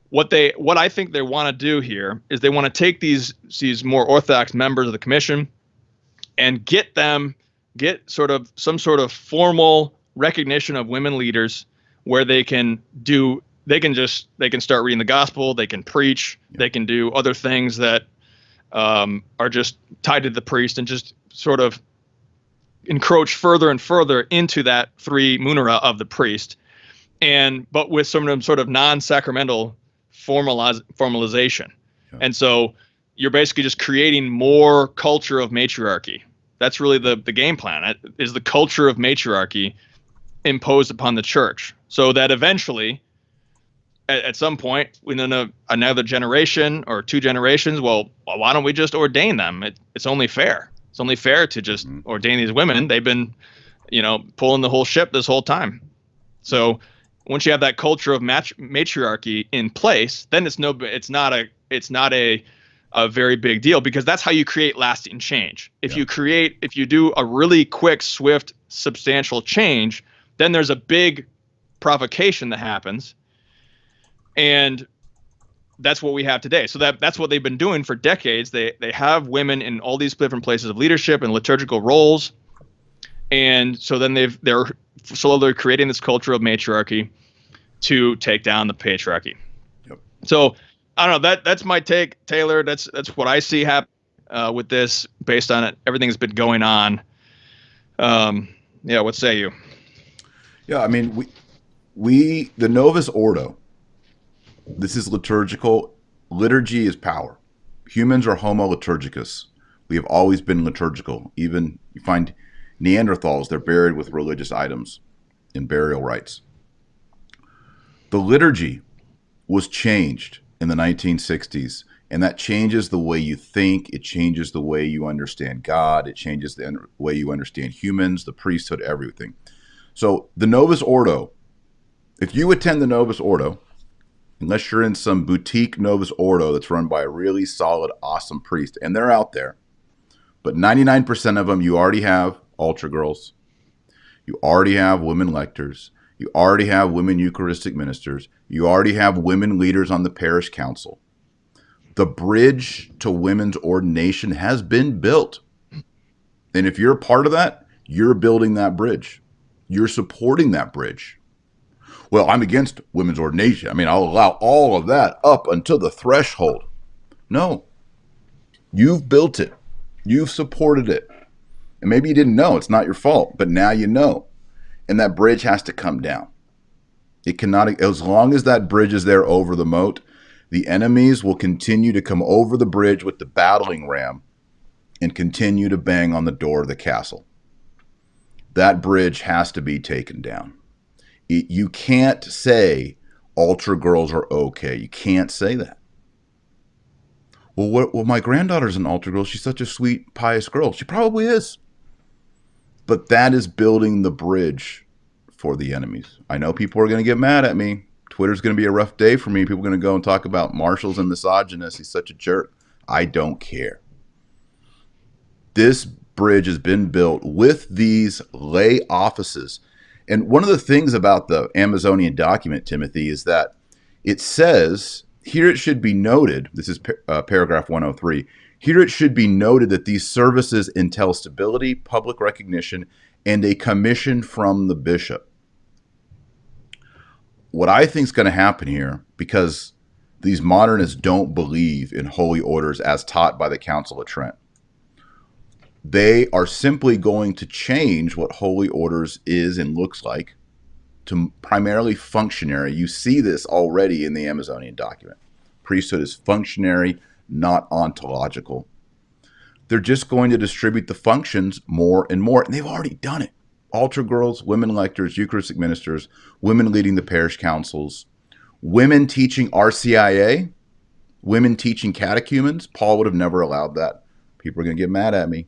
what I think they want to do here is they want to take these more orthodox members of the commission and get sort of some sort of formal recognition of women leaders where they can start reading the gospel, they can preach, they can do other things that are just tied to the priest and just sort of encroach further and further into that three munera of the priest, but with some sort of non-sacramental formalization. Yeah. And so you're basically just creating more culture of matriarchy. That's really the game plan, is the culture of matriarchy imposed upon the church, so that eventually at some point within another generation or two generations, well, why don't we just ordain them? It's only fair. It's only fair to just ordain these women. They've been, pulling the whole ship this whole time. So once you have that culture of matriarchy in place, then it's not a very big deal, because that's how you create lasting change. If you do a really quick, swift, substantial change, then there's a big provocation that happens. And that's what we have today. So that's what they've been doing for decades. They have women in all these different places of leadership and liturgical roles. And so then they're slowly creating this culture of matriarchy to take down the patriarchy. Yep. So I don't know, that's my take, Taylor. That's what I see happen with this, based on everything that's been going on. What say you? Yeah, I mean, we the Novus Ordo, this is liturgical. Liturgy is power. Humans are homo liturgicus. We have always been liturgical. Even you find Neanderthals, they're buried with religious items in burial rites. The liturgy was changed in the 1960s, and that changes the way you think. It changes the way you understand God. It changes the way you understand humans, the priesthood, everything. So the Novus Ordo, if you attend the Novus Ordo, unless you're in some boutique Novus Ordo that's run by a really solid, awesome priest, and they're out there, but 99% of them, you already have altar girls, you already have women lectors, you already have women Eucharistic ministers, you already have women leaders on the parish council. The bridge to women's ordination has been built. And if you're a part of that, you're building that bridge. You're supporting that bridge. Well, I'm against women's ordination. I mean, I'll allow all of that up until the threshold. No. You've built it. You've supported it. And maybe you didn't know. It's not your fault. But now you know. And that bridge has to come down. It cannot, as long as that bridge is there over the moat, the enemies will continue to come over the bridge with the battering ram and continue to bang on the door of the castle. That bridge has to be taken down. You can't say altar girls are okay. You can't say that. Well, my granddaughter's an altar girl. She's such a sweet, pious girl. She probably is. But that is building the bridge for the enemies. I know people are going to get mad at me. Twitter's going to be a rough day for me. People are going to go and talk about Marshall's a misogynist. He's such a jerk. I don't care. This bridge has been built with these lay offices. And one of the things about the Amazonian document, Timothy, is that it says, here it should be noted, this is paragraph 103, here it should be noted that these services entail stability, public recognition, and a commission from the bishop. What I think is going to happen here, because these modernists don't believe in holy orders as taught by the Council of Trent, they are simply going to change what holy orders is and looks like to primarily functionary. You see this already in the Amazonian document. Priesthood is functionary, not ontological. They're just going to distribute the functions more and more, and they've already done it. Altar girls, women lectors, Eucharistic ministers, women leading the parish councils, women teaching RCIA, women teaching catechumens. Paul would have never allowed that. People are going to get mad at me.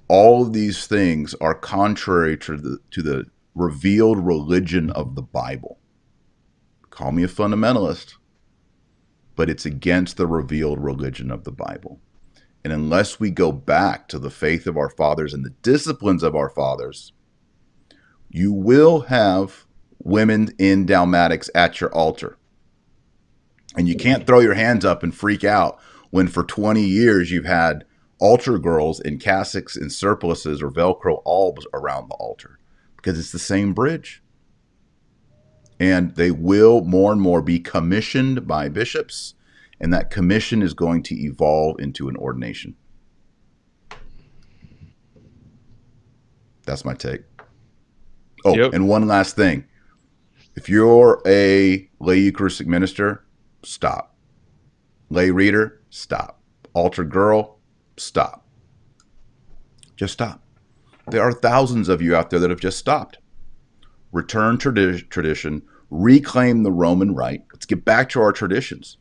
All of these things are contrary to the revealed religion of the Bible. Call me a fundamentalist, but it's against the revealed religion of the Bible. And unless we go back to the faith of our fathers and the disciplines of our fathers, you will have women in dalmatics at your altar. And you can't throw your hands up and freak out when for 20 years you've had altar girls in cassocks and surplices or Velcro all around the altar, because it's the same bridge. And they will more and more be commissioned by bishops, and that commission is going to evolve into an ordination. That's my take. Oh, Yep. And one last thing. If you're a lay Eucharistic minister, stop. Lay reader, stop. Altar girl, stop. Just stop. There are thousands of you out there that have just stopped. Return tradition, reclaim the Roman rite. Let's get back to our traditions.